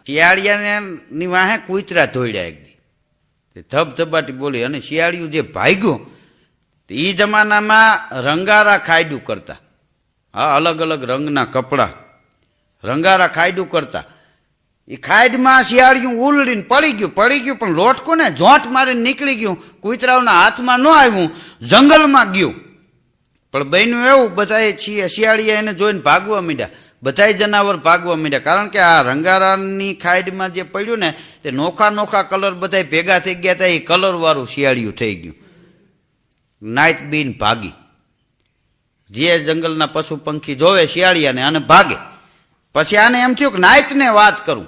શિયાળિયાની વાહે કૂતરા ધોડ્યા એક દી ધબધબાટી બોલી અને શિયાળિયું જે ભાગ્યું એ જમાનામાં રંગારા ખાયડું કરતા. હા, અલગ અલગ રંગના કપડા રંગારા ખાયડું કરતા. એ ખાયડમાં શિયાળિયું ઉલડીને પડી ગયું પણ લોટકું ને જોંટ મારીને નીકળી ગયું. કૂતરાઓના હાથમાં ન આવ્યું, જંગલમાં ગયું. પણ બન્યું એવું, બધાએ શિયાળિયા એને જોઈને ભાગવા માંડ્યા. બધાય જનાવર ભાગવા માંડ્યા, કારણ કે આ રંગારાની ખાયડમાં જે પડ્યું ને તે નોખા નોખા કલર બધા ભેગા થઈ ગયા હતા. એ કલરવાળું શિયાળિયું થઈ ગયું. નાઈટ બીન ભાગી. જે જંગલના પશુ પંખી જોવે શિયાળિયાને અને ભાગે. પછી આને એમ થયું કે નાઈટને વાત કરું,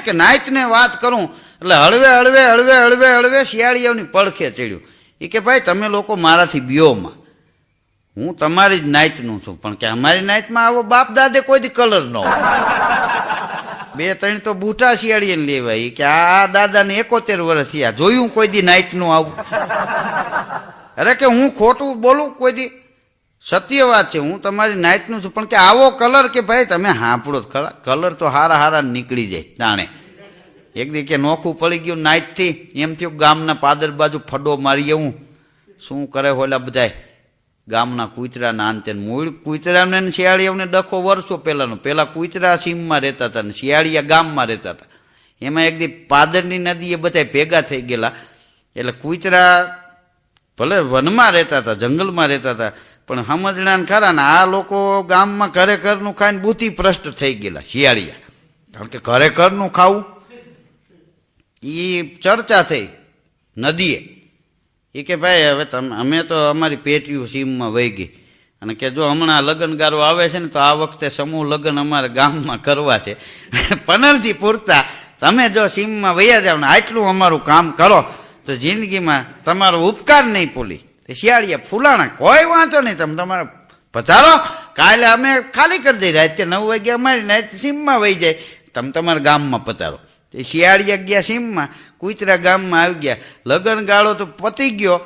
કે નાઈટને વાત કરું. એટલે હળવે હળવે હળવે હળવે હળવે શિયાળિયાની પડખે ચડ્યું. એ કે ભાઈ તમે લોકો મારાથી બીઓમાં, હું તમારી જ નાઈટનું છું, પણ કે અમારી નાઈટમાં આવો બાપ દાદે કોઈ દી કલર ન હોય. 2-3 તો બૂઠા શિયાળીને લેવાય કે આ દાદાને 71 વર્ષ થયા, જોયું કોઈ દી નાઈટનું આવું? અરે કે હું ખોટું બોલું કોઈ દી? સત્ય વાત છે, હું તમારી નાઈટનું છું, પણ કે આવો કલર કે ભાઈ તમે હાંપડો ખરા, કલર તો હારા હારા નીકળી જાય તાણે. એક દી કે નોખું પડી ગયું નાઈટથી, એમ થયું ગામના પાદર બાજુ ફડો મારી હું શું કરે હોલા બધાય ગામના કૂતરાના અંતે. મૂળ કૂતરાને શિયાળિયાને ડખો વર્ષો પહેલાનો. પેલા કૂતરા સીમમાં રહેતા હતા ને શિયાળિયા ગામમાં રહેતા હતા. એમાં એક દી પાદરની નદીએ બધા ભેગા થઈ ગયેલા. એટલે કૂતરા ભલે વનમાં રહેતા હતા, જંગલમાં રહેતા હતા, પણ સમજણા ખરા ને આ લોકો ગામમાં ઘરે ઘરનું ખાઈને બુદ્ધિ ભ્રષ્ટ થઈ ગયેલા શિયાળિયા. કારણ કે ઘરે ઘરનું ખાવું એ ચર્ચા થઈ નદીએ. એ કે ભાઈ હવે અમે તો અમારી પેટીયું સીમમાં વહી ગઈ, અને કે જો હમણાં લગ્નગારો આવે છે ને તો આ વખતે સમૂહ લગ્ન અમારા ગામમાં કરવા છે, પનરથી પૂરતા તમે જો સીમમાં વૈયા જાવ ને આટલું અમારું કામ કરો તો જિંદગીમાં તમારો ઉપકાર નહીં ભૂલી. શિયાળિયા ફૂલાણા, કોઈ વાંધો નહીં, તમે તમારે પધારો, કાલે અમે ખાલી કરી દઈ, રાતે 9 વાગે અમારી નાઈટ સીમમાં વહી જાય, તમે તમારા ગામમાં પધારો. શિયાળિયા ગયા સીમમાં, કૂતરા ગામમાં આવી ગયા. લગ્ન ગાળો તો પતી ગયો,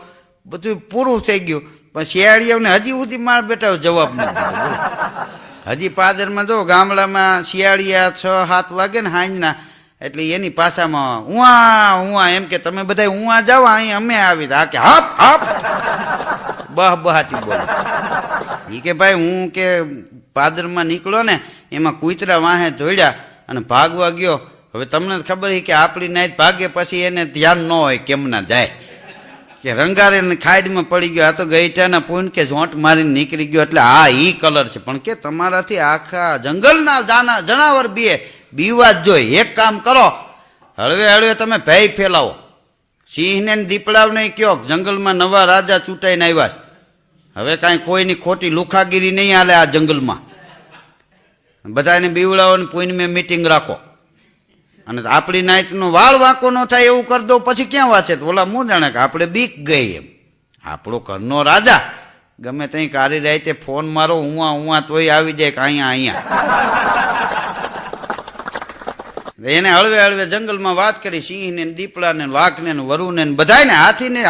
બધું પૂરું થઈ ગયું, પણ શિયાળિયાને હજી સુધી માર બેટા જવાબ નથી દીધો. હજી પાદરમાં જો ગામડામાં શિયાળિયા 6-7 વાગે ને સાંજના, એટલે એની પાછામાં ઉવા એમ કે તમે બધા ઉવા જાઓ, અહીં અમે આવી. આ કે હપ હપ બહાટી બોલે. એ કે ભાઈ હું કે પાદરમાં નીકળો ને એમાં કૂતરા વાહે ધોડ્યા અને ભાગવા ગયો. હવે તમને ખબર છે કે આપણી નાઈટ ભાગે પછી એને ધ્યાન ન હોય કેમ ના જાય, કે રંગારે ખાઈડમાં પડી ગયો, આ તો ગઈટાના પૂન કે ઝોંટ મારીને નીકળી ગયો. એટલે આ ઈ કલર છે, પણ કે તમારાથી આખા જંગલના જનાવર બીવા જ જોઈએ. એક કામ કરો, હળવે હળવે તમે ભય ફેલાવો. સિંહને દીપડાવને કયો જંગલમાં નવા રાજા ચૂંટાઈને આવ્યા, હવે કાંઈ કોઈની ખોટી લુખાગીરી નહીં હાલે આ જંગલમાં. બધાને બીવડાઓને પૂનમે મીટિંગ રાખો, અને આપણી નાઈટનો વાળ વાંકો ન થાય એવું કરી દો. પછી ક્યાં વાંચે તો ઓલા હું જાણે કે આપણે બીક ગઈ એમ. આપણો ઘરનો રાજા ગમે ત્યાં કારી રાતે ફોન મારો ઉવા તોય આવી જાય કે અહીંયા. એને હળવે હળવે જંગલમાં વાત કરી, સિંહને દીપડાને વાઘને વરુને બધાને,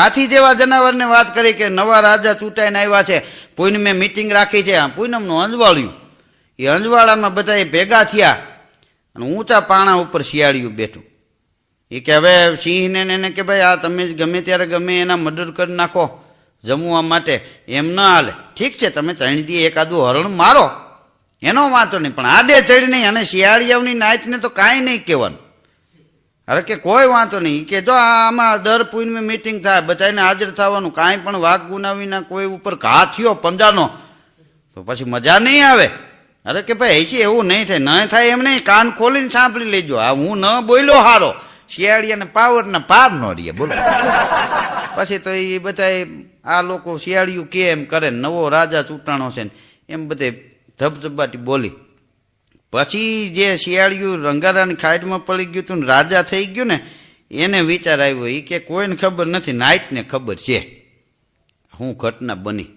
હાથી જેવા જનાવરને વાત કરી કે નવા રાજા ચૂંટાઈને આવ્યા છે, પૂનમે મીટિંગ રાખી છે. પૂનમનું અંજવાળ્યું, એ અંજવાળામાં બધા ભેગા થયા અને ઊંચા પાણા ઉપર શિયાળિયું બેઠું. એ કે હવે સિંહને એને કે ભાઈ આ તમે ગમે ત્યારે ગમે એના મર્ડર કરી નાખો જમવા માટે, એમ ન હાલે. ઠીક છે, તમે 3 દી એકાદું હરણ મારો, એનો વાંધો નહીં, પણ આડે ચડી નહીં. અને શિયાળિયાની નાઈટને તો કાંઈ નહીં કહેવાનું. અરે કે કોઈ વાંધો નહીં, કે જો આમાં દર પૂનમે મીટિંગ થાય, બધાને હાજર થવાનું. કાંઈ પણ વાઘ ગુનાવીના કોઈ ઉપર ઘા થયો પંજાનો તો પછી મજા નહીં આવે. અરે કે ભાઈ છે એવું નહીં થાય, ન થાય એમ નહીં, કાન ખોલીને સાંભળી લેજો. આ હું ન બોલ્યો હારો, શિયાળિયાને પાવરના પાર ન રહીએ બોલો. પછી તો એ બધા આ લોકો શિયાળિયું કે એમ કરે, નવો રાજા ચૂંટાણો છે ને એમ બધે ધબધબાટી બોલી. પછી જે શિયાળિયું રંગારાની ખાઈડમાં પડી ગયું હતું ને રાજા થઈ ગયું ને, એને વિચાર આવ્યો. એ કે કોઈને ખબર નથી, નાઈટને ખબર છે શું ઘટના બની.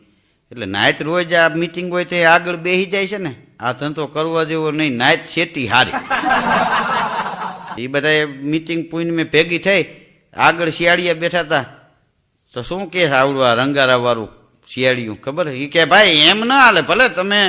એટલે નાઈટ રોજ આ મીટિંગ હોય તે આગળ બેસી જાય છે ને, આ ધંધો કરવા જેવો નહીં, નાઈટ શેતી હારી. એ બધા મીટિંગ પૂનમે ભેગી થઈ, આગળ શિયાળિયા બેઠા હતા. તો શું કે આવડું આ રંગારા વાળું શિયાળિયું ખબર? એ કે ભાઈ એમ ના હાલે, ભલે તમે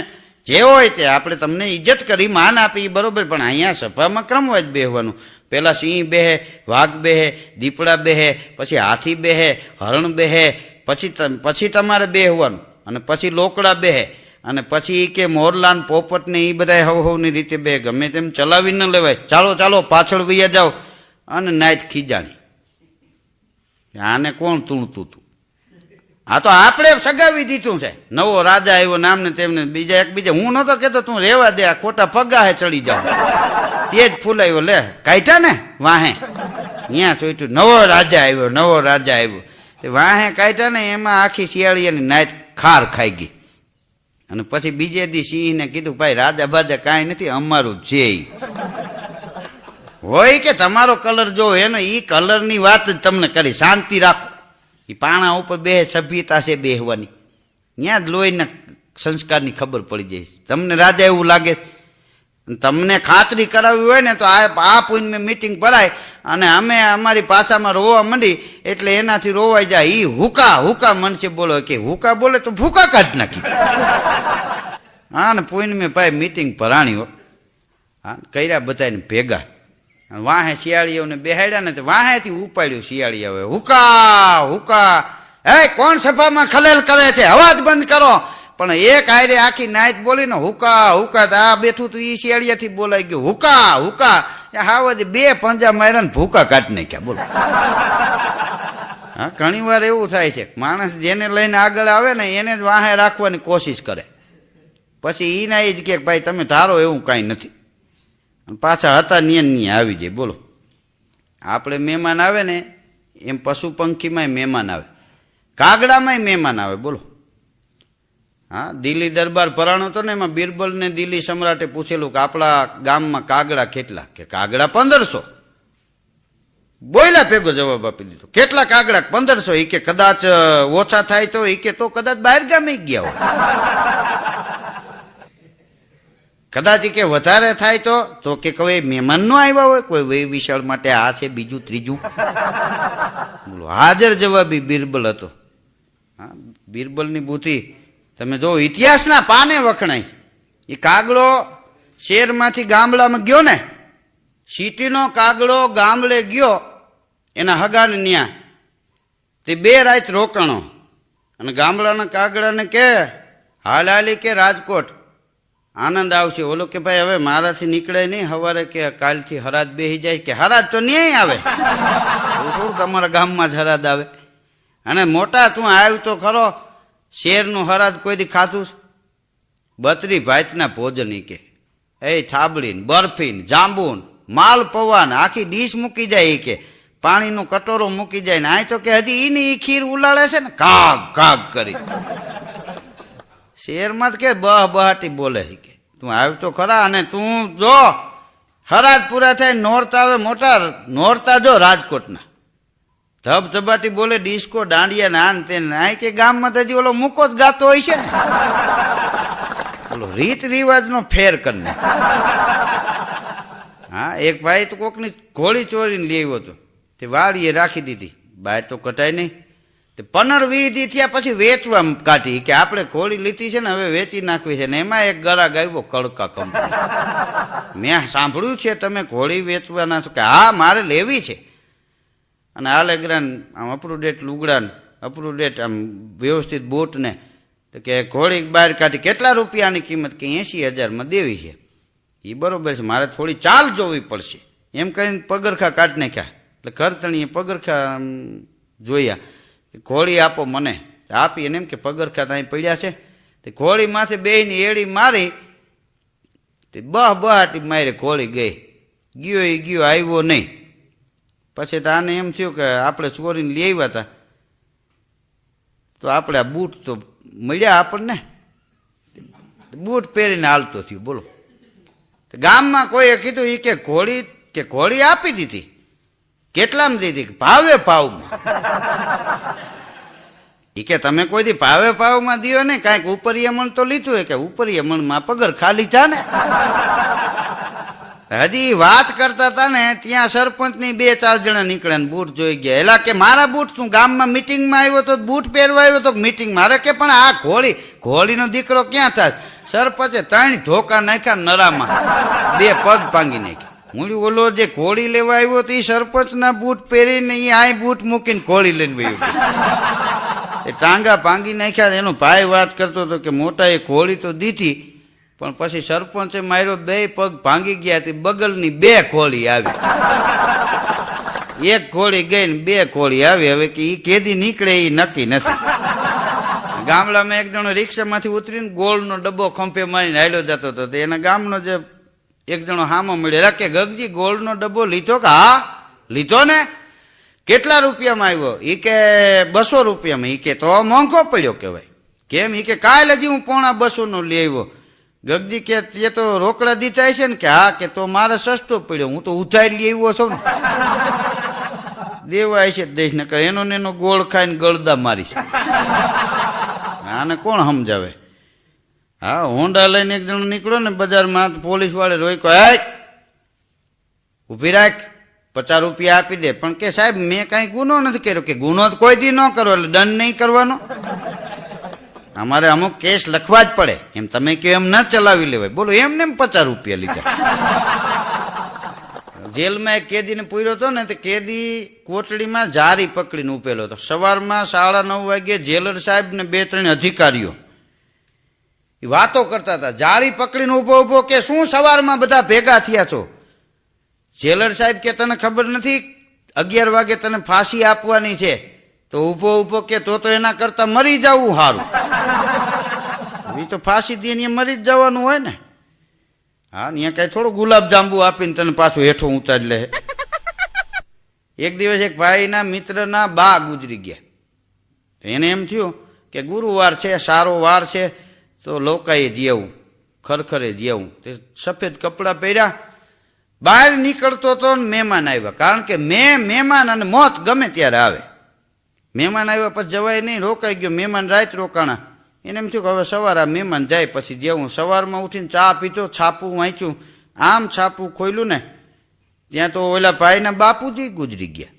જે હોય તે આપણે તમને ઇજ્જત કરી માન આપી બરોબર, પણ અહીંયા સભામાં ક્રમવાઇઝ બેહવાનું. પેલા સિંહ બેહે, વાઘ બેહે, દીપડા બેહે, પછી હાથી બેહે, હરણ બેહે, પછી તમારે બેહવાનું, અને પછી લોકડા બેહે, અને પછી કે મોરલાન પોપટ ને એ બધા હવની રીતે બે ગમે તેમ ચલાવી ન લેવાય. ચાલો ચાલો પાછળ વૈયા જાઓ. અને નાઈટ ખીજાણી, આને કોણ તૂણતું તું? આ તો આપણે સગાવી દીધું છે. નવો રાજા આવ્યો નામને તેમને બીજા એકબીજા. હું નતો કેતો તું રેવા દે, આ ખોટા પગાહે ચડી જાવ. તે જ ફૂલાયો લે કાઢ્યા ને વાહે, ત્યાં ચોઈટું નવો રાજા આવ્યો, નવો રાજા આવ્યો. તે વાહે કાઢ્યા ને એમાં આખી શિયાળીની નાઈટ ખાર ખાઈ ગઈ. અને પછી બીજે દી સિંહને કીધું ભાઈ રાજા બાજા કાંઈ નથી, અમારું છે હોય કે તમારો કલર જો એનો ઈ કલરની વાત જ તમને કરી. શાંતિ રાખો. એ પાણા ઉપર બે સભ્યતા છે બેહવાની, ત્યાં જ લોહીના સંસ્કારની ખબર પડી જાય. તમને રાજા એવું લાગે, તમને ખાતરી કરાવી હોય ને તો આ પૂન મીટિંગ ભરાય અને અમે અમારી પાછામાં રોવા માંડી એટલે એનાથી રોવાઈ જાય. ઈ હુકા હુકા મનસે બોલો કે હુકા બોલે તો ભૂકા કાઢી નાખી. હા ને પૂન મેં ભાઈ મીટિંગ ભરાણી હો. હા કર્યા બધાને ભેગા. વાહે શિયાળીઓને બેહાડ્યા ને વાહેથી ઉપાડ્યું શિયાળીઓએ. હુકા હુકા, હે કોણ સભામાં ખલેલ કરે છે, અવાજ બંધ કરો. પણ એક આયરે આખી નાઈટ બોલી ને હુકા હુકા, આ બેઠું તું ઈ શિયાળિયાથી બોલાઈ ગયું હુકા હુકા. હાવ બે પંજા માર્યા ને ભૂકા કાઢી નાખ્યા. બોલો. હા ઘણી વાર એવું થાય છે, માણસ જેને લઈને આગળ આવે ને એને જ વાહે રાખવાની કોશિશ કરે, પછી ઈના એ જ કે ભાઈ તમે ધારો એવું કાંઈ નથી, પાછા હતા નિયન આવી જાય. બોલો. આપણે મહેમાન આવે ને એમ પશુ પંખીમાંય મહેમાન આવે, કાગડામાંય મહેમાન આવે. બોલો. હા દિલ્હી દરબાર ભરાણો હતો ને એમાં બિરબલને દિલ્હી સમ્રાટે પૂછેલું કે આપણા ગામમાં કાગડા કેટલા? કે કાગડા 1500. બોયલા ભેગો જવાબ આપી દીધો. કેટલા કાગડા? 1500. એ કે કદાચ ઓછા થાય તો એ કે તો કદાચ બહાર ગામે ગયા હોય, કદાચ કે વધારે થાય તો કે કોઈ મહેમાન નો આવ્યા હોય, કોઈ વે વિશાળ માટે આ છે બીજું ત્રીજું. બોલો. હાજર જવાબી બિરબલ હતો. હા બિરબલની બુદ્ધિ તમે જો ઇતિહાસના પાને વખણાય. એ કાગડો શહેરમાંથી ગામડામાં ગયો ને, સિટીનો કાગડો ગામડે ગયો એના હગાને ન્યા, તે 2 રાત રોકાણો અને ગામડાના કાગડાને કે હાલ હાલી કે રાજકોટ આનંદ આવશે. ઓલો કે ભાઈ હવે મારાથી નીકળે નહીં, સવારે કે કાલથી હરાજ બેસી જાય. કે હરાજ તો ન્યાય આવે, થોડું તમારા ગામમાં જ હરાજ આવે. અને મોટા તું આવ્યું તો ખરો, શેરનું હરાજ કોઈ દી ખાધું? 32 ભાતના ભોજન. કે એ થાબડીને બરફીને જાંબુન માલ પવાન આખી ડીશ મૂકી જાય. કે પાણીનો કટોરો મૂકી જાય ને આ તો કે હજી ઈની ઈ ખીર ઉલાળે છે ને કાગ કાગ કરી. શેરમાં જ કે બહાટી બોલે છે. કે તું આવ્યો તો ખરા, અને તું જો હરાજ પૂરા થાય નોરતા આવે, મોટા નોરતા જો રાજકોટના ધબધબાટી બોલે, ડિસ્કો દાંડિયા નાન તે નાય. કે ગામમાં તો હજી ઓલો મૂકો જ ગાતો હોય છે ને, ઓલો રીત રિવાજ નો ફેર કરીને. હા એક ભાઈ તો કોકની ઘોડી ચોરીને લઈ આવ્યો હતો, તે વાડીએ રાખી દીધી, બહાર તો કટાય નહીં. તે 15-20 દી થયા પછી વેચવા કાઢી. કે આપણે ઘોડી લીધી છે ને હવે વેચી નાખવી છે. ને એમાં એક ગરાગ આવ્યો કડકા કંપની. મેં સાંભળ્યું છે તમે ઘોડી વેચવાના છો? કે હા મારે લેવી છે. અને આ લેગ્રાન આમ અપટુડેટ લુગડાન, અપટુડેટ આમ વ્યવસ્થિત બૂટ ને. તો કે ઘોડી બહાર કાઢી. કેટલા રૂપિયાની કિંમત? કે 80,000માં દેવી છે. એ બરોબર છે, મારે થોડી ચાલ જોવી પડશે એમ કરીને પગરખા કાઢી નાખ્યા. એટલે કરતણીએ પગરખા જોયા. ઘોડી આપો મને. આપી એને એમ કે પગરખા ત્યાં પડ્યા છે. તે ઘોડી માથે બેહીને એડી મારી, તે બહાટી મારે ઘોડી ગઈ. ગયો એ ગયો, આવ્યો નહીં. પછી તો આને એમ થયું કે આપણે ચોરીને લઈ આવ્યા હતા તો આપણે આ બૂટ તો મળ્યા આપણને, બૂટ પહેરીને હાલતો થયો. બોલો. ગામમાં કોઈએ કીધું એ કે ઘોડી આપી દીધી. કેટલામાં દીધી? ભાવે ભાવમાં. એ કે તમે કોઈ દી ભાવે ભાવમાં દિયો ને, કાંઈક ઉપરિયા મણ તો લીધું હોય. કે ઉપરિયા મણમાં પગર ખાલી જા ને. હજી વાત કરતા હતા ને ત્યાં સરપંચની 2-4 જણા નીકળ્યા ને બૂટ જોઈ ગયા. એલા કે મારા બૂટ તું ગામમાં મિટિંગમાં આવ્યો તો બૂટ પહેરવા આવ્યો તો મિટિંગ મારે કે પણ આ ઘોડીનો દીકરો ક્યાં થાય? સરપંચે 3 ધોકા નાખ્યા નરામાં, 2 પગ ભાંગી નાખ્યા. હું ઓલો જે ઘોડી લેવા આવ્યો તો એ સરપંચના બૂટ પહેરીને એ આ બૂટ મૂકીને ઘોડી લઈને વયો ગયો. એ ટાંગા ભાંગી નાખ્યા. એનો ભાઈ વાત કરતો હતો કે મોટા એ ઘોડી તો દીધી પણ પછી સરપંચે માર્યો, 2 પગ ભાંગી ગયા. તે બગલની 2 ઘોડી આવી, 1 ઘોડી ગઈ ને 2 ઘોડી આવી. હવે કે ઈ કેદી નીકળે એ નક્કી નથી. ગામડામાં એક જણો રિક્ષામાંથી ઉતરીને ગોળનો ડબ્બો ખંભે મારીને હાલ્યો જતો હતો. એના ગામનો જે એક જણો હામો મળ્યો કે ગગજી ગોળનો ડબ્બો લીધો? કે હા લીધો ને. કેટલા રૂપિયામાં આવ્યો? એ કે 200 રૂપિયામાં. એ કે તો મોંઘો પડ્યો કહેવાય. કેમ? એ કે કાલે હજી હું 250 નો લઈ આવ્યો. ગગજી કે તે તો રોકડા દીધા છે ને? કે હા. કે તો મારે સસ્તો પડ્યો, હું તો ઉધાર લઈ આવ્યો છું ને. દેવાય છે દઈશ ને એનો ને એનો ગોળ ખાઈને ગળદા મારીશ. આને કોણ સમજાવે? હા, હોન્ડા લઈને એક જણો નીકળ્યો ને બજારમાં, પોલીસ વાળે રોક્યો, હે ઉભી રાખ, 50 રૂપિયા આપી દે. પણ કે સાહેબ મેં કઈ ગુનો નથી કર્યો. કે ગુનો તો કોઈ દી ન કરો એટલે દંડ નહીં કરવાનો. અમારે અમુક કેસ લખવા જ પડે. એમ તમે કે એમ ન ચલાવી લેવાય. બોલો એમને 50 રૂપિયા લીધા. જેલમાં એક કેદીને પૂર્યો હતો ને, તો કેદી કોટડીમાં જારી પકડીને ઉભેલો હતો. સવારમાં 9:30 વાગે જેલર સાહેબ ને 2-3 અધિકારીઓ વાતો કરતા હતા. જારી પકડીને ઉભો કે શું સવારમાં બધા ભેગા થયા છો? જેલર સાહેબ કે તને ખબર નથી 11 વાગે તને ફાંસી આપવાની છે? તો ઉભો કે તો એના કરતા મરી જવું સારું. એ તો ફાંસી દે ને મરી જ જવાનું હોય ને. હા, ત્યાં કઈ થોડું ગુલાબ જાંબુ આપીને તને પાછું હેઠો ઉતારી લે. એક દિવસ એક ભાઈના મિત્રના બા ગુજરી ગયા. એને એમ થયું કે ગુરુવાર છે, સારો વાર છે, તો લોકાએ જીવું, ખરખરે જીવું. તે સફેદ કપડાં પહેર્યા, બહાર નીકળતો હતો ને મહેમાન આવ્યા. કારણ કે મહેમાન અને મોત ગમે ત્યારે આવે. મહેમાન આવ્યા પછી જવાય નહીં, રોકાઈ ગયો. મહેમાન રાત રોકાણા. એને એમ થયું કે હવે સવારે આ મહેમાન જાય પછી જેવું. સવારમાં ઉઠીને ચા પીતો, છાપું વાંચ્યું. આમ છાપું ખોલ્યું ને ત્યાં તો ઓલા ભાઈના બાપુજી ગુજરી ગયા.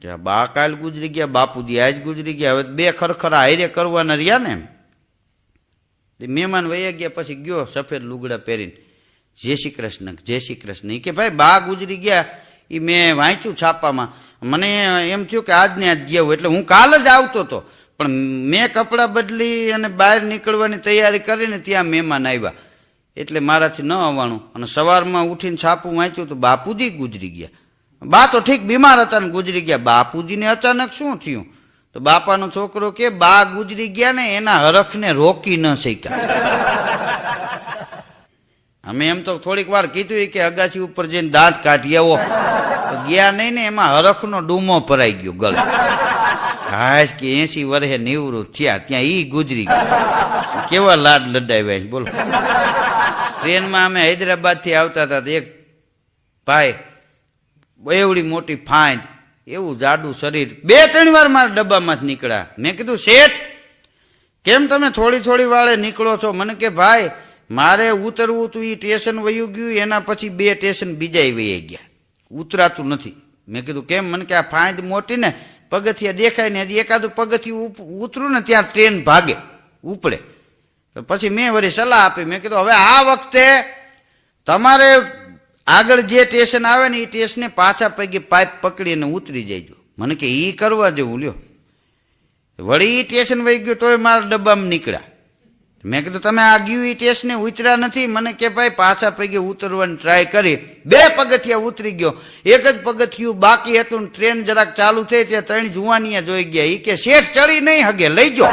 ત્યાં બા કાલ ગુજરી ગયા, બાપુજી આજ ગુજરી ગયા. હવે 2 ખરખરા હારે કરવાના રહ્યા ને. એમ મહેમાન વયા ગયા પછી ગયો સફેદ લુગડા પહેરીને, જય શ્રી કૃષ્ણ, જય શ્રી કૃષ્ણ. એ કે ભાઈ બા ગુજરી ગયા એ મેં વાંચ્યું છાપામાં, મને એમ થયું કે આજને આજ જેવું. એટલે હું કાલ જ આવતો હતો પણ મેં કપડાં બદલી અને બહાર નીકળવાની તૈયારી કરીને ત્યાં મહેમાન આવ્યા એટલે મારાથી ન આવવાનું. અને સવારમાં ઉઠીને છાપું વાંચ્યું તો બાપુજી ગુજરી ગયા. બા તો ઠીક બીમાર હતા ને ગુજરી ગયા. બાપુજીને અચાનક શું થયું? તો બાપાનો છોકરો કે બા ગુજરી ગયા ને એના હરખને રોકી ન શક્યા. અમે એમ તો થોડીક વાર કીધું કે અગાસી ઉપર જઈને દાંત કાઢી આવો, તો ગયા નહીં ને એમાં હરખનો ડૂમો ભરાઈ ગયો ગળે. હા કે 80 વર્ષે નિવૃત્ત થયા ત્યાં ઈ ગુજરી ગયા. કેવા લાડ લડાવ્યા બોલો. ટ્રેનમાં અમે હૈદરાબાદ થી આવતા હતા. એક ભાઈ એવડી મોટી ફાંદ, એવું જાડું શરીર, 2-3 વાર મારા ડબ્બામાંથી નીકળ્યા. મેં કીધું શેઠ કેમ તમે થોડી વાળે નીકળો છો? મને કે ભાઈ મારે ઉતરવું તું, એ સ્ટેશન વયું ગયું, એના પછી 2 સ્ટેશન બીજા વહી ગયા, ઉતરાતું નથી. મેં કીધું કેમ? મને કે આ ફાંદ મોટી ને પગથિયા દેખાય ને, હજી એકાદું પગથિયું ઉતરું ને ત્યાં ટ્રેન ભાગે ઉપડે. તો પછી મેં વળી સલાહ આપી. મેં કીધું હવે આ વખતે તમારે આગળ જે સ્ટેશન આવે ને એ સ્ટેશને પાછા પગે પાઇપ પકડીને ઉતરી જઈજો. મને કે ઈ કરવા જેવું લ્યો. વળી ઈ સ્ટેશન વહી ગયું તોય મારા ડબ્બામાં નીકળ્યા. મેં કીધું તમે આ ગયું ઈ સ્ટેશને ઉતર્યા નથી? મને કે ભાઈ પાછા પગે ઉતરવાની ટ્રાય કરી, 2 પગથિયા ઉતરી ગયો, એક જ પગથિયું બાકી હતું ને ટ્રેન જરાક ચાલુ થઈ ત્યાં 3 જુવાનિયા જોઈ ગયા. એ કે શેઠ ચડી નહીં હગે, લઈ જાઓ.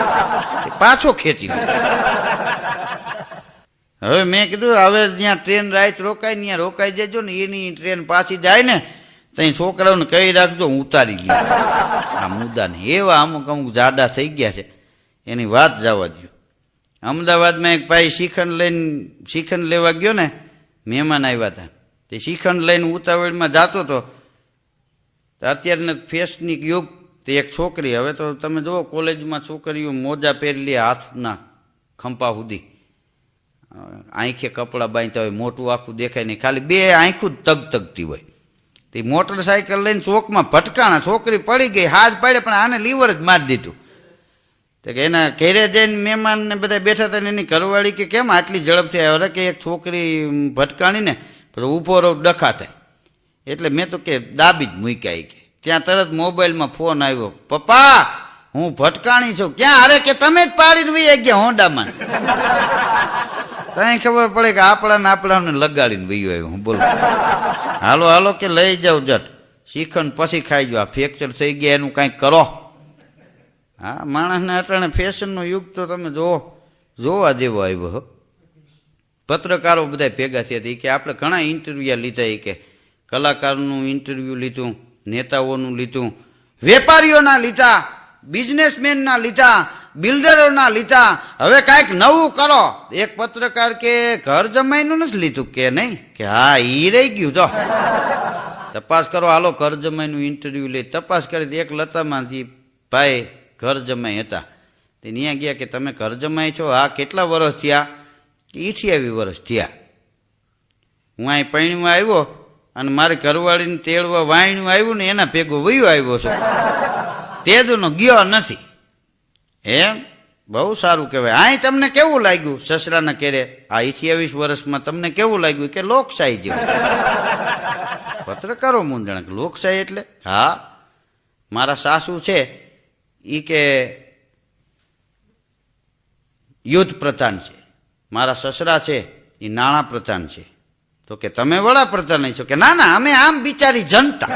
પાછો ખેંચી લીધો. હવે મેં કીધું હવે જ્યાં ટ્રેન રાત રોકાય ત્યાં રોકાઈ જજો ને, એની ટ્રેન પાછી જાય ને ત્યાં છોકરાઓને કહી રાખજો ઉતારી ગયા. આ મુદ્દાને એવા અમુક જાડા થઈ ગયા છે, એની વાત જવા દો. અમદાવાદમાં એક ભાઈ શિખંડ લેવા ગયો ને, મહેમાન આવ્યા હતા. તે શિખંડ લઈને ઉતાવળમાં જતો હતો. અત્યારના ફેશનિક યુગ. તે એક છોકરી, હવે તો તમે જુઓ કોલેજમાં છોકરીઓ મોજા પહેરી લે હાથના ખંપા સુધી, આંખે કપડાં બાંધતા હોય, મોટું આખું દેખાય નહીં, ખાલી બે આંખું જ તગતગતી હોય. તે મોટરસાયકલ લઈને ચોકમાં ભટકાણા, છોકરી પડી ગઈ, હાથ પાડે પણ આને લીવર જ મારી દીધું. તો કે એના ઘેરે જઈને મહેમાન ને બધા બેઠા હતા ને એની ઘરવાળી કે કેમ આટલી ઝડપથી આવ્યો? કે એક છોકરી ભટકાણી ને પછી ઊભો રહો ડખા થાય એટલે મેં તો કે દાબી જ મૂક્યા. કે ત્યાં તરત મોબાઈલમાં ફોન આવ્યો, પપ્પા હું ભટકાણી છું. ક્યાં? અરે કે તમે જ પાડીને વહી ગયા હોન્ડામાં. ત્યાં ખબર પડે કે આપણાને લગાડીને વહી આવ્યો. હું બોલું હાલો હાલો કે લઈ જાવ જટ, શીખન પછી ખાઈ જાવ, આ ફ્રેક્ચર થઈ ગયા એનું કાંઈક કરો. હા, માણસને અટાણે ફેશનનો યુગ તો તમે જોવા જેવો આવ્યો. પત્રકારો બધા ભેગા થયા હતા કે આપણે ઘણા ઇન્ટરવ્યુ લીધા, કે કલાકારનું ઇન્ટરવ્યુ લીધું, નેતાઓનું લીધું, વેપારીઓના લીધા, બિઝનેસમેનના લીધા, બિલ્ડરોના લીધા, હવે કાંઈક નવું કરો. એક પત્રકાર કે ઘર જમાઈનું નથી લીધું કે નહીં? કે હા ઈ રહી ગયું. તો તપાસ કરો, હાલો ઘર જમાઈનું ઇન્ટરવ્યુ લઈ. તપાસ કરી એક લતામાંથી ભાઈ ઘર જમાઈ હતા. તે ત્યાં ગયા કે તમે ઘર જમાઈ છો? હા. કેટલા વર્ષ થયા? 28 વર્ષ થયા. હું અહીં પૈણીમાં આવ્યો અને મારી ઘરવાળીને તેડવા વાયણું આવ્યું ને એના ભેગો વયો આવ્યો છું, તેદનો ગયો નથી. એમ? બહુ સારું કહેવાય. અહીં તમને કેવું લાગ્યું સસરાના કેરે આ 28 વર્ષમાં? તમને કેવું લાગ્યું? કે લોકશાહી જેવું. પત્રકારો મૂંઝાણા કે લોકશાહી એટલે? હા, મારા સાસુ છે એ કે યુદ્ધ પ્રધાન છે, મારા સસરા છે એ નાણાં પ્રધાન છે. તો કે તમે વડાપ્રધાન નહીં છો? કે ના ના, અમે આમ બિચારી જનતા.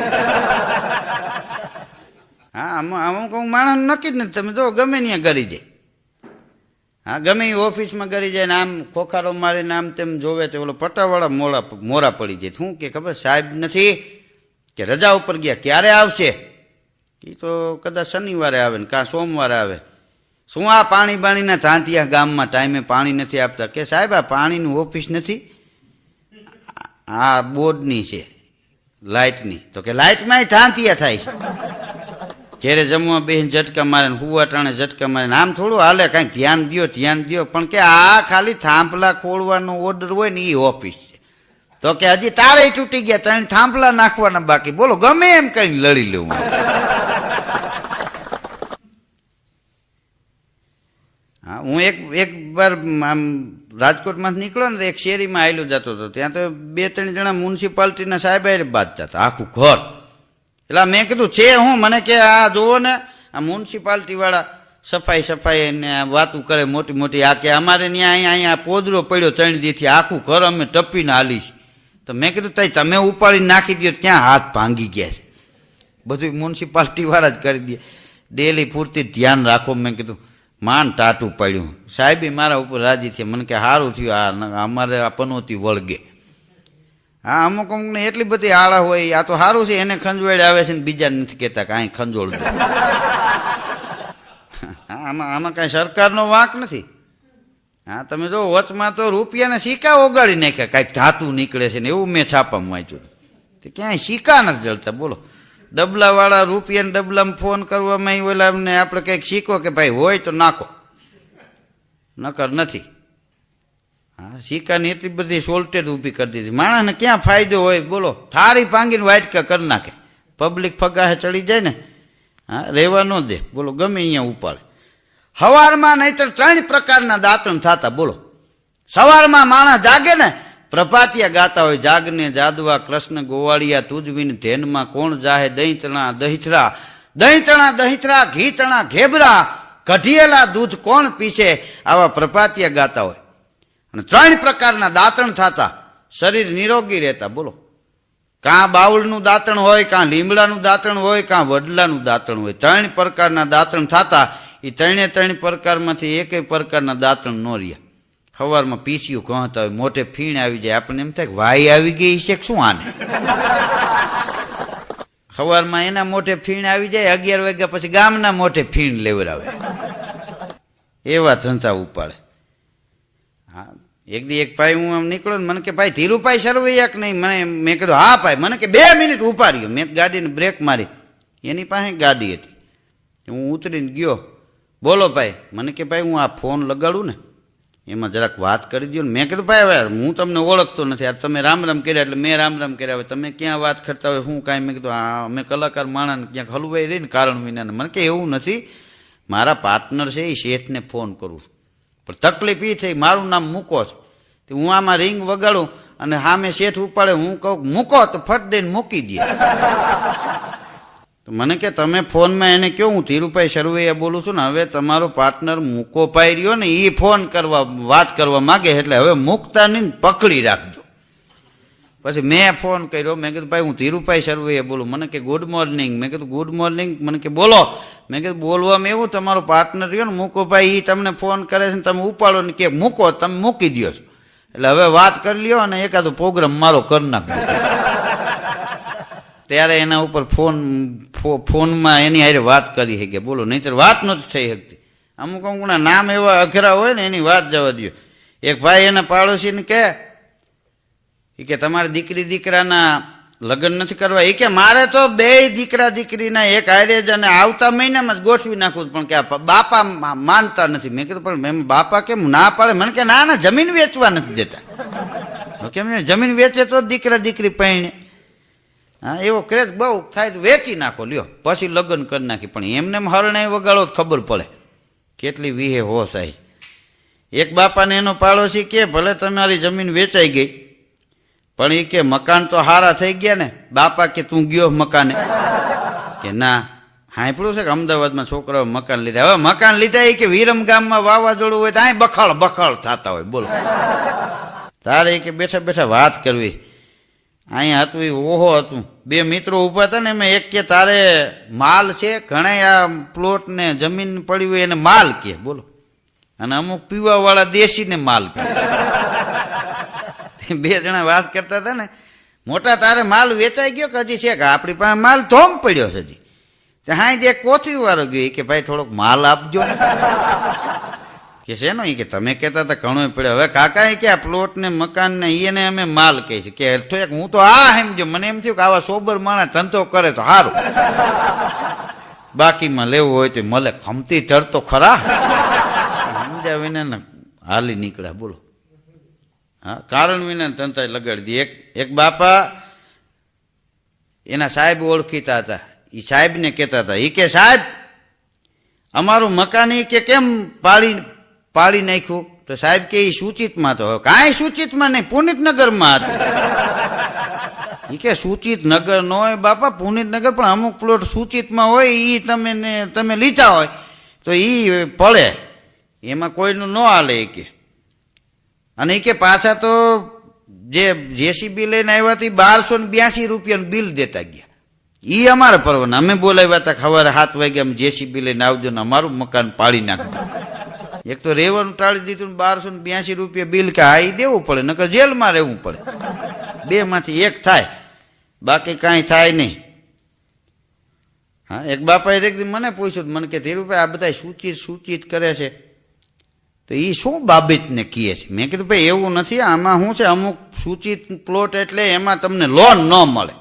હા, અમુક માણસ નક્કી જ નથી. તમે જો ગમે ત્યાં ગરી જાય, હા ગમે એ ઓફિસમાં ગરી જાય ને આમ ખોખારો મારીને આમ તેમ જોવે તો ઓલો પટાવાળા મોરા પડી જાય. શું કે ખબર? સાહેબ નથી કે રજા ઉપર ગયા, ક્યારે આવશે? એ તો કદાચ શનિવારે આવે ને કાં સોમવારે આવે. શું આ પાણી બાણીના ધાંતિયા ગામમાં ટાઈમે પાણી નથી આપતા? કે સાહેબ આ પાણીની ઓફિસ નથી, આ બોર્ડની છે લાઇટની. તો કે લાઇટમાં ધાંતિયા થાય છે. ઘેરે જમવા બેહીને ઝટકા મારે ને હુવાટાણે ઝટકા મારે ને આમ થોડું હાલે. કાંઈક ધ્યાન દો. પણ કે આ ખાલી થાંભલા ખોળવાનો ઓર્ડર હોય ને એ ઓફિસ છે. તો કે હજી તારે તૂટી ગયા, ત્રણ થાંભલા નાખવાના બાકી. બોલો, ગમે એમ કઈ લડી લેવું. હા, હું એક વાર આમ રાજકોટમાં નીકળ્યો ને એક શેરીમાં આવેલો જતો હતો. ત્યાં તો 2-3 જણા મ્યુનિસિપાલિટીના સાહેબ આરે બાંધતા હતા આખું ઘર. એટલે મેં કીધું છે હું? મને કે આ જોવો ને આ મ્યુનિસિપાલિટી વાળા સફાઈ ને વાતું કરે મોટી મોટી. આ કે અમારે ત્યાં અહીંયા પોદરો પડ્યો 3 દીથી, આખું ઘર અમે ટપીને હાલીશ. તો મેં કીધું તમે ઉપાડીને નાખી દો, ત્યાં હાથ ભાંગી ગયા છે. બધું મ્યુનિસિપાલિટી વાળા જ કરી દે. ડેલી પૂરતી ધ્યાન રાખો. મેં કીધું માન ટાટું પડ્યું. સાહેબે મારા ઉપર રાજી થયા. મને કે સારું થયું, આ અમારે આ પનોતી વળગે. હા, અમુક અમુકને એટલી બધી આળા હોય. આ તો સારું છે, એને ખંજવાડ આવે છે ને બીજા નથી કહેતા કે અહીં ખંજોળ દો. હા, આમાં કાંઈ સરકારનો વાંક નથી. હા, તમે જો વચમાં તો રૂપિયાના સિક્કા ઓગાળી નાખ્યા, કાંઈક ધાતું નીકળે છે ને એવું મેં છાપામાં વાંચ્યું. તો ક્યાંય સિક્કા નથી જળતા. બોલો, ડબલાવાળા રૂપિયાના ડબલામાં ફોન કરવામાં ઓલા અમને આપણે કંઈક શીખો કે ભાઈ હોય તો નાખો, નકર નથી. હા, સિક્કાની એટલી બધી સોલ્ટેજ ઊભી કરી દીધી. માણસને ક્યાં ફાયદો હોય? બોલો, થાળી ભાંગીને વાટકા કરી નાખે. પબ્લિક ફગાહે ચડી જાય ને, હા રહેવા ન દે. બોલો, ગમે અહીંયા ઉપાડે. સવારમાં નહીતર 3 પ્રકારના દાંતણ થતા. બોલો, સવારમાં માણસ જાગે ને પ્રભાતિયા ગાતા હોય, જાગને જાદવા કૃષ્ણ ગોવાળિયા તુજવીને ધ્યાનમાં કોણ જાહે, દહીં તણા દહીથરા, દહીં તણા દહીથરા, ઘી તણા ઘેબરા, કઢિયેલા દૂધ કોણ પીશે. આવા પ્રભાતિયા ગાતા હોય. અને 3 પ્રકારના દાંતણ થતા, શરીર નિરોગી રહેતા. બોલો, કાં બાવળનું દાંતણ હોય, કાં લીમડાનું દાંતણ હોય, કાં વડલાનું દાંતણ હોય. 3 પ્રકારના દાંતણ થતા. એ 3 પ્રકારમાંથી એકેય પ્રકારના દાંતણ ન રહ્યા. સવારમાં પીસીયું કહતા હોય, મોઢે ફીણ આવી જાય. આપણને એમ થાય કે વાઈ આવી ગઈ છે શું આને? સવારમાં એના મોઢે ફીણ આવી જાય, 11 વાગ્યા પછી ગામના મોઢે ફીણ લેવડાવે. એવા ધંધા ઉપાડે. હા, એક દી એક ભાઈ હું આમ નીકળ્યો ને મને કે ભાઈ ધીરુભાઈ સરવૈયા કે નહીં? મેં કીધું હા ભાઈ. મને કે 2 મિનિટ ઉભા રહ્યો. મેં ગાડીને બ્રેક મારી. એની પાસે ગાડી હતી. હું ઉતરીને ગયો. બોલો ભાઈ. મને કે ભાઈ હું આ ફોન લગાડું ને એમાં જરાક વાત કરી દો ને. મેં કીધું ભાઈ હવે હું તમને ઓળખતો નથી, આ તમે રામ રામ કર્યા એટલે મેં રામ રામ કર્યા, હવે તમે ક્યાં વાત કરતા હોય શું કાંઈ. મેં કીધું હા અમે કલાકાર માણસને ક્યાંક હલવાઈ રહીને કારણ વિના. મને કે એવું નથી, મારા પાર્ટનર છે એ શેઠને ફોન કરું છું, પણ તકલીફ એ થઈ મારું નામ મૂકો છે, હું આમાં રિંગ વગાડું અને સામે શેઠ ઉપાડે, હું કહું મૂકો તો ફટ દઈને મૂકી દે. તો મને કે તમે ફોનમાં એને કહો હું ધીરુભાઈ સરવૈયા બોલું છું ને, હવે તમારો પાર્ટનર મૂકો પાઈ રહ્યો ને એ ફોન કરવા વાત કરવા માગે એટલે હવે મૂકતા નહીં, પકડી રાખજો. પછી મેં ફોન કર્યો, મેં કીધું ભાઈ હું ધીરુભાઈ સરવૈયા બોલું. મને કે ગુડ મોર્નિંગ. મેં કીધું ગુડ મોર્નિંગ. મને કે બોલો. મેં કીધું બોલવામાં એવું, તમારો પાર્ટનર રહ્યો ને મૂકો ભાઈ, એ તમને ફોન કરે છે ને તમે ઉપાડો ને કે મૂકો, તમે મૂકી દો છો, એટલે હવે વાત કરી લ્યો અને એકાદો પ્રોગ્રામ મારો કરી નાખો. ત્યારે એના ઉપર ફોનમાં એની હારે વાત કરી શકે, બોલો, નહીંતર વાત નથી થઈ શકતી. અમુક અમુકના નામ એવા અઘરા હોય ને એની વાત જવા દો. એક ભાઈ એના પાડોશીને કે તમારે દીકરી દીકરાના લગ્ન નથી કરવા. એ કે મારે તો બે દીકરા દીકરીના એક હારે જ અને આવતા મહિનામાં જ ગોઠવી નાખવું, પણ કે બાપા માનતા નથી. મેં કીધું પણ એમ બાપા કેમ ના પાડે. મને કે ના જમીન વેચવા નથી દેતા. કેમ જમીન વેચે તો દીકરા દીકરી પહેણે. હા એવો ક્રેઝ બહુ થાય તો વેચી નાખો લ્યો, પછી લગ્ન કરી નાખી. પણ એમને હરણાઈ વગાડો ખબર પડે કેટલી વિહે હોશ આવી. એક બાપાને એનો પાડોશી કે ભલે તમારી જમીન વેચાઈ ગઈ પણ એ કે મકાન તો હારા થઈ ગયા ને. બાપા કે તું ગયો મકાને? કે ના, સાંભળ્યું છે કે અમદાવાદમાં છોકરાઓ મકાન લીધા. હવે મકાન લીધા એ કે વિરમ ગામમાં વાવાઝોડું હોય તો અહીં બખળ બખળ થતા હોય. બોલો, તારે કે બેઠા બેઠા વાત કરવી. અહીંયા હતું એ ઓહો હતું. બે મિત્રો ઉભા હતા ને એમાં એક કે તારે માલ છે ઘણા, આ પ્લોટ ને જમીન પડી હોય એને માલ કે. બોલો, અને અમુક પીવા વાળા દેશીને માલ કે. બે જણા વાત કરતા હતા ને, મોટા તારે માલ વેચાઈ ગયો કે હજી છે? કે આપણી પાસે માલ ધોમ પડ્યો છે હજી. હા જે કોથળી વાળો ગયો કે ભાઈ થોડોક માલ આપજો ને. કે છે ને કે તમે કહેતા હતા ઘણો પડ્યો. હવે કાકા એ કે આ પ્લોટ ને મકાન ને એને અમે માલ કહે છે. કે હું તો આ સમજો, મને એમ થયું કે આવા સોબર માણસ ધંધો કરે તો સારું, બાકીમાં લેવું હોય તો મળે. ખમતી ઢળતો ખરા સમજાવીને ને હાલી નીકળ્યા. બોલો, હા કારણ વિના તંત્ર લગાડી દી. એક બાપા એના સાહેબ ઓળખીતા હતા. એ સાહેબને કહેતા હતા, એ કે સાહેબ અમારું મકાન એ કે કેમ પાડી નાખ્યું? તો સાહેબ કે એ સૂચિતમાં તો કાંઈ સૂચિતમાં નહીં, પુનિતનગરમાં હતું. એ કે સૂચિત નગર ન હોય બાપા, પુનિતનગર, પણ અમુક પ્લોટ સૂચિતમાં હોય એ તમે લીધા હોય તો એ પડે, એમાં કોઈનું ન હાલે. એ કે અને એ કે પાછા તો જે જેસીબી લઈને આવ્યા હતી 1282 રૂપિયાનું બિલ દેતા ગયા. એ અમારે પરવાના, અમે બોલાવ્યા હતા સવારે 7 વાગે અમે જેસીબી લઈને આવજો ને અમારું મકાન પાડી નાખજો. એક તો રહેવાનું ટાળી દીધું ને 1282 રૂપિયા બિલ કે હા એ દેવું પડે, નકર જેલમાં રહેવું પડે. બે માંથી એક થાય, બાકી કાંઈ થાય નહીં. હા એક બાપાએ એક મને પૂછ્યું, મને કે ધીરુભાઈ આ બધા સૂચિત કરે છે તો એ શું બાબતને કહે છે? મેં કીધું ભાઈ એવું નથી, આમાં શું છે, અમુક સૂચિત પ્લોટ એટલે એમાં તમને લોન ન મળે,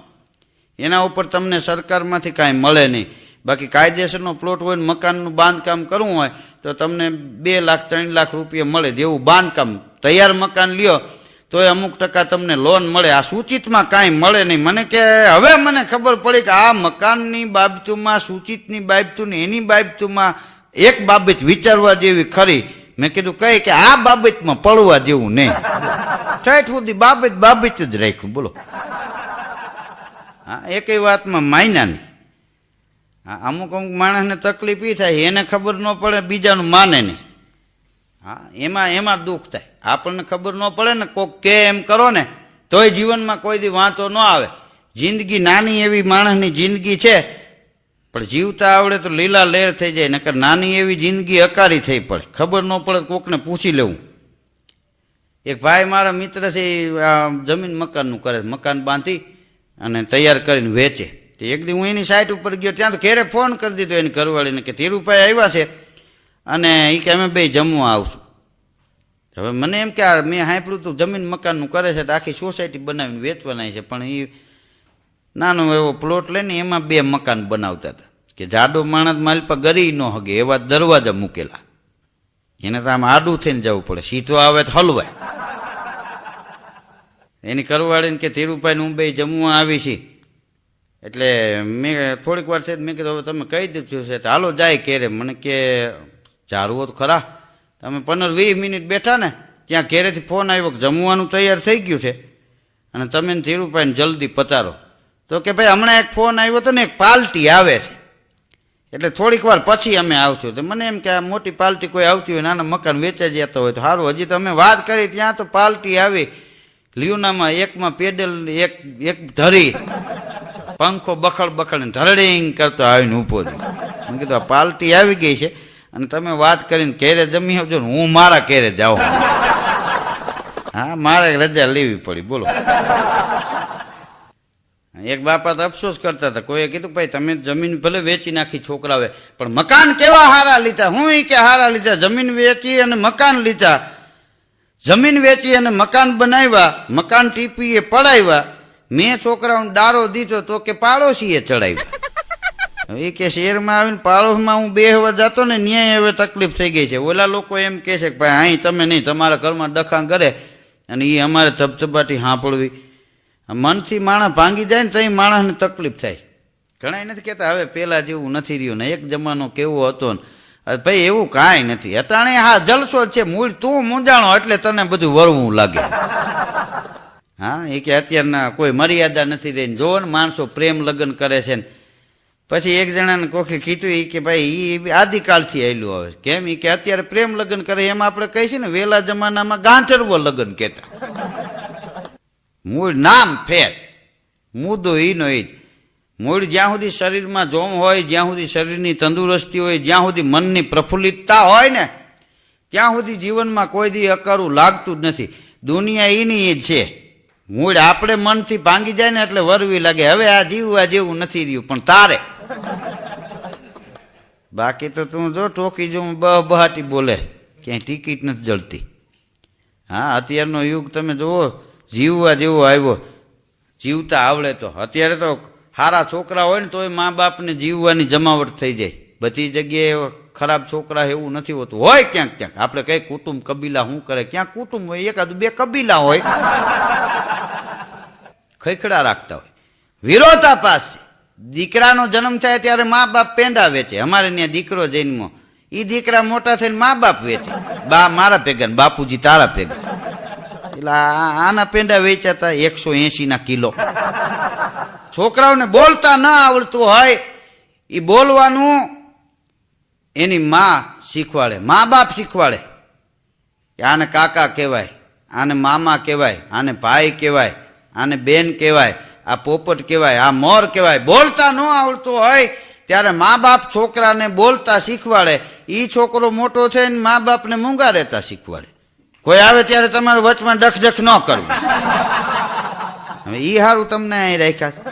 એના ઉપર તમને સરકારમાંથી કાંઈ મળે નહીં. બાકી કાયદેસરનો પ્લોટ હોય ને મકાનનું બાંધકામ કરવું હોય તો તમને 2 લાખ 3 લાખ રૂપિયા મળે. જેવું બાંધકામ તૈયાર મકાન લ્યો તો અમુક ટકા તમને લોન મળે. આ સૂચિતમાં કાંઈ મળે નહીં. મને કે હવે મને ખબર પડી કે આ મકાનની બાબતોમાં, સૂચિતની બાબતોને એની બાબતોમાં એક બાબત વિચારવા જેવી ખરી. મેં કીધું કઈ? કે આ બાબતમાં પડવા જેવું નહીં. ઠેઠ સુધી બાબત જ રાખ્યું. બોલો, હા એકેય વાતમાં માન્યા નહીં. હા અમુક માણસને તકલીફ એ થાય, એને ખબર ન પડે બીજાનું માને નહીં. હા એમાં દુઃખ થાય. આપણને ખબર ન પડે ને કોક કે એમ કરો ને તોય જીવનમાં કોઈ દી વાંધો ન આવે. જિંદગી નાની એવી માણસની જિંદગી છે, પણ જીવતા આવડે તો લીલા લહેર થઈ જાય, નકર નાની એવી જિંદગી અકારી થઈ પડે. ખબર ન પડે કોકને પૂછી લેવું. એક ભાઈ મારા મિત્ર છે, આ જમીન મકાનનું કરે, મકાન બાંધી અને તૈયાર કરીને વેચે. તો એક દી હું એની સાઈટ ઉપર ગયો, ત્યાં તો ઘેરે ફોન કરી દીધો એની ઘરવાળીને કે ધીરુભાઈ આવ્યા છે અને એ કે અમે બે જમવા આવશું. હવે મને એમ કે મેં સાંભળ્યું તું જમીન મકાનનું કરે છે તો આખી સોસાયટી બનાવીને વેચવાના છે, પણ એ નાનો એવો પ્લોટ લઈને એમાં 2 મકાન બનાવતા હતા. કે જાડો માણસ માલ પર ગરી ન હગે એવા દરવાજા મૂકેલા. એને તો આમ આડું થઈને જવું પડે, સીધો આવે તો હલવાય. એની કરવાળીને કે ધીરુભાઈ મુંબઈ જમવા આવી છે, એટલે મેં થોડીક વાર થઈ મેં કીધું હવે તમે કહી દીધું છે તો હાલો જાય ઘેરે. મને કે ચારવો તો ખરા, તમે 15-20 મિનિટ બેઠા ને ત્યાં ઘેરેથી ફોન આવ્યો કે જમવાનું તૈયાર થઈ ગયું છે અને તમે ધીરુભાઈને જલ્દી પતારો. તો કે ભાઈ હમણાં એક ફોન આવ્યો હતો ને, એક પાર્ટી આવે છે એટલે થોડીક વાર પછી અમે આવશું. તો મને એમ કે આ મોટી પાર્ટી કોઈ આવતી હોય, નાના મકાન વેચાઈ જતા હોય તો સારું. હજી તો અમે વાત કરી ત્યાં તો પાર્ટી આવી, લ્યુનામાં એકમાં પેડલ એક ધરી પંખો બખડ ધરડીંગ કરતો આવીને ઊભો થયો. મેં કીધું આ પાર્ટી આવી ગઈ છે અને તમે વાત કરીને ઘેરે જમી આવજો ને હું મારા ઘેરે જાઉં. હા, મારે રજા લેવી પડી. બોલો. એક બાપા તો અફસોસ કરતા હતા, કોઈએ કીધું ભાઈ તમે જમીન ભલે વેચી નાખી છોકરાઓએ, પણ મકાન કેવા હારા લીધા. હું કે હારા લીધા, જમીન વેચી અને મકાન લીધા. જમીન વેચી અને મકાન બનાવ્યા, મકાન ટીપીએ પડાવ્યા. મેં છોકરાઓને દારો દીધો તો કે પાડોશીએ ચડાવ્યા. એ કે શહેરમાં આવીને પાડોશમાં હું બેહવા જતો ને ન્યાય હવે તકલીફ થઈ ગઈ છે. ઓલા લોકો એમ કે છે કે ભાઈ અહીં તમે નહીં, તમારા ઘરમાં ડખા કરે અને એ અમારે ધબધબાટી સાંભળવી. મનથી માણસ ભાંગી જાય ને તો માણસને તકલીફ થાય. ઘણા નથી કહેતા હવે પેલા જેવું નથી રહ્યું ને, એક જમાનો કેવો હતો ને. ભાઈ એવું કાંઈ નથી અટાણે. હા, જલસો છે, મૂળ તું મૂંઝાણો એટલે તને બધું વરવું લાગે. હા, એ કે અત્યારના કોઈ મર્યાદા નથી રહી. જો ને માણસો પ્રેમ લગ્ન કરે છે ને. પછી એક જણાને કોકે કીધું એ કે ભાઈ એ આદિકાળથી આવેલું આવે. કેમ? એ કે અત્યારે પ્રેમ લગ્ન કરે એમાં આપણે કહી છે ને વેલા જમાનામાં ગાંઠરવો લગ્ન કહેતા. મૂળ નામ ફેર, મુદ્દો ઈનો ઈ જ. મૂળ જ્યાં સુધી શરીરમાં જોમ હોય, જ્યાં સુધી શરીરની તંદુરસ્તી હોય, જ્યાં સુધી મનની પ્રફુલ્લિતતા હોય ને ત્યાં સુધી જીવનમાં કોઈ દી અકારું લાગતું જ નથી. દુનિયા એની જ છે. મૂળ આપણે મનથી ભાંગી જાય ને એટલે વરવી લાગે હવે આ જીવવા જેવું નથી રહ્યું. પણ તારે બાકી તો તું જો ટોકી જો બહાટી બોલે, ક્યાંય ટિકિટ નથી જળતી. હા, અત્યારનો યુગ તમે જુઓ, જીવવા જેવો આવ્યો. જીવતા આવડે તો. અત્યારે તો સારા છોકરા હોય ને તોય મા બાપને જીવવાની જમાવટ થઈ જાય. બધી જગ્યાએ ખરાબ છોકરા એવું નથી હોતું. હોય ક્યાંક ક્યાંક આપણે કઈ કુટુંબ કબીલા શું કરે, ક્યાંક કુટુંબ હોય, એકાદ બે કબીલા હોય ખૈખડા રાખતા હોય. વિરોધાભાસ છે. દીકરાનો જન્મ થાય ત્યારે મા બાપ પેંડા વેચે. અમારે ત્યાં દીકરો જન્મો, એ દીકરા મોટા થઈને મા બાપ વેચે. બા મારા ભેગા ને બાપુજી તારા ભેગા. એટલે આના પેંડા વેચાતા 180 કિલો. છોકરાઓને બોલતા ના આવડતું હોય એ બોલવાનું એની માં શીખવાડે, મા બાપ શીખવાડે. આને કાકા કહેવાય, આને મામા કહેવાય, આને ભાઈ કહેવાય, આને બેન કહેવાય, આ પોપટ કહેવાય, આ મોર કહેવાય. બોલતા ન આવડતું હોય ત્યારે મા બાપ છોકરાને બોલતા શીખવાડે. એ છોકરો મોટો થઈને મા બાપને મૂંગા રહેતા શીખવાડે. કોઈ આવે ત્યારે તમારે વચમાં ડખ ન કરવું. હવે એ સારું તમને અહીં રાખ્યા.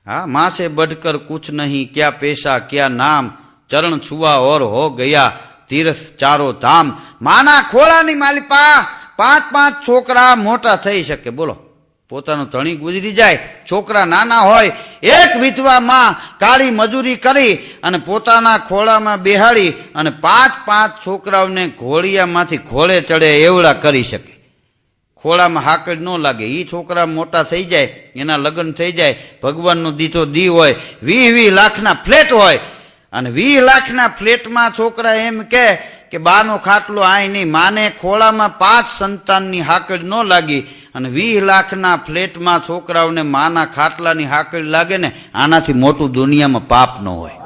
हाँ, माँ से बढ़कर कुछ नहीं, क्या पेशा क्या नाम, चरण छुआ और हो गया तीर्थ चारो धाम. माना खोलानी मालिपा 5-5 छोकरा मोटा थई शके. बोलो, પોતાનો ધણી ગુજરી જાય, છોકરા નાના હોય, એક વિધવા માં કાળી મજૂરી કરી અને પોતાના ખોળામાં બેહાડી અને 5-5 છોકરાઓને ઘોડિયામાંથી ઘોડે ચડે એવડા કરી શકે. ખોળામાં હાકડ ન લાગે. એ છોકરા મોટા થઈ જાય, એના લગ્ન થઈ જાય, ભગવાનનો દીધો દી હોય, 20-20 લાખના ફ્લેટ હોય અને 20 લાખના ફ્લેટમાં છોકરા એમ કે બાનો ખાટલો આય નહીં. માને ખોળામાં 5 સંતાનની હાકડ ન લાગી અને 20 લાખના ફ્લેટમાં છોકરાઓને માના ખાટલાની હાકડ લાગે ને, આનાથી મોટું દુનિયામાં પાપ ન હોય.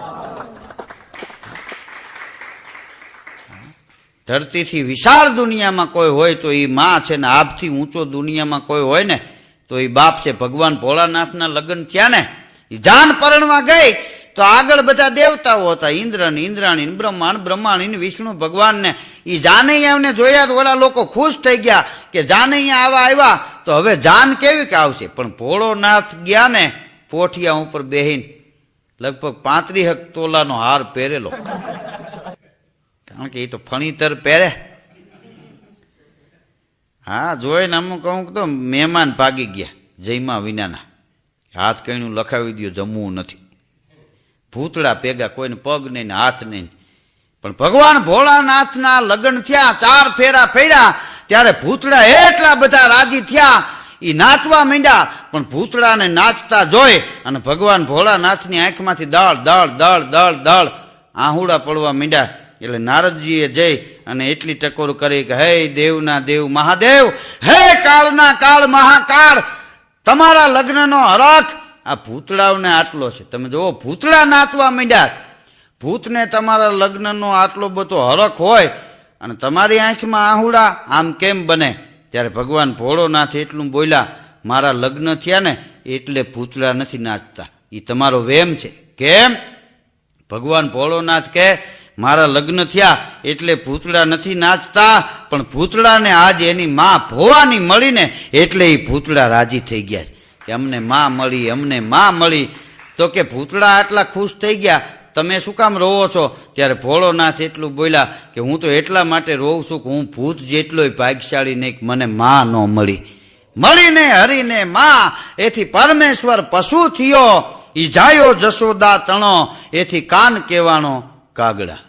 ધરતીથી વિશાળ દુનિયામાં કોઈ હોય તો એ માં છે ને, આપથી ઊંચો દુનિયામાં કોઈ હોય ને તો એ બાપ છે. ભગવાન ભોળાનાથના લગ્ન થયા ને, એ જાન પરણવા ગઈ તો આગળ બધા દેવતાઓ હતા, ઇન્દ્ર ને ઇન્દ્રાણી, બ્રહ્માણી, વિષ્ણુ ભગવાન ને. એ જાનૈયાને જોયા તો ઓલા લોકો ખુશ થઈ ગયા કે જાનૈયા આવા આવ્યા તો હવે જાન કેવી કે આવશે. પણ ભોળોનાથ ગયા ને પોઠિયા ઉપર બેહીને લગભગ 35 તોલાનો હાર પહેરેલો, કારણ કે એ તો ફણીતર પહેરે. હા, જોઈને અમુક અમુક તો મહેમાન ભાગી ગયા જયમાં વિનાના. હાથ કઈનું લખાવી દો, જમવું નથી. ભૂતળા ભેગા, કોઈને પગ નહીં ને હાથ નહીં. પણ ભગવાન ભોળાનાથના લગ્ન થયા, 4 ફેરા ફર્યા, ત્યારે ભૂતળા એટલા બધા રાજી થયા, એ નાચવા માંડ્યા. પણ ભૂતળાને નાચતા જોઈ અને ભગવાન ભોળાનાથની આંખમાંથી દળ દળ દળ દળ દળ આહુડા પડવા માંડ્યા. એટલે નારદજીએ જઈ અને એટલી ટકોર કરી કે હે દેવના દેવ મહાદેવ, હે કાળના કાળ મહાકાળ, તમારા લગ્નનો હરખ આ ભૂતળાઓને આટલો છે. તમે જોવો ભૂતળા નાચવા માંડ્યા. ભૂતને તમારા લગ્નનો આટલો બધો હરખ હોય અને તમારી આંખમાં આહુડા, આમ કેમ બને? ત્યારે ભગવાન ભોળોનાથ એટલું બોલ્યા, મારા લગ્ન થયા ને એટલે ભૂતળા નથી નાચતા, એ તમારો વેમ છે. કેમ? ભગવાન ભોળોનાથ કહે, મારા લગ્ન થયા એટલે ભૂતળા નથી નાચતા, પણ ભૂતળાને આજ એની માં ભોવાની મળીને એટલે એ ભૂતળા રાજી થઈ ગયા કે અમને માં મળી, અમને માં મળી. તો કે ભૂતળા આટલા ખુશ થઈ ગયા, તમે શું કામ રોવો છો? ત્યારે ભોળોનાથ એટલું બોલ્યા કે હું તો એટલા માટે રોઉં છું કે હું ભૂત જેટલોય ભાગ્યશાળી નહીં કે મને માં ન મળી. મળીને હરીને માં, એથી પરમેશ્વર પશુ થયો, ઈ જાયો જશોદા તણો, એથી કાન કહેવાનો કાગડા.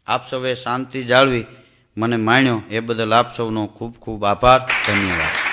આપ સૌએ શાંતિ જાળવી મને માણ્યો એ બદલ આપ સૌનો ખૂબ ખૂબ આભાર, ધન્યવાદ.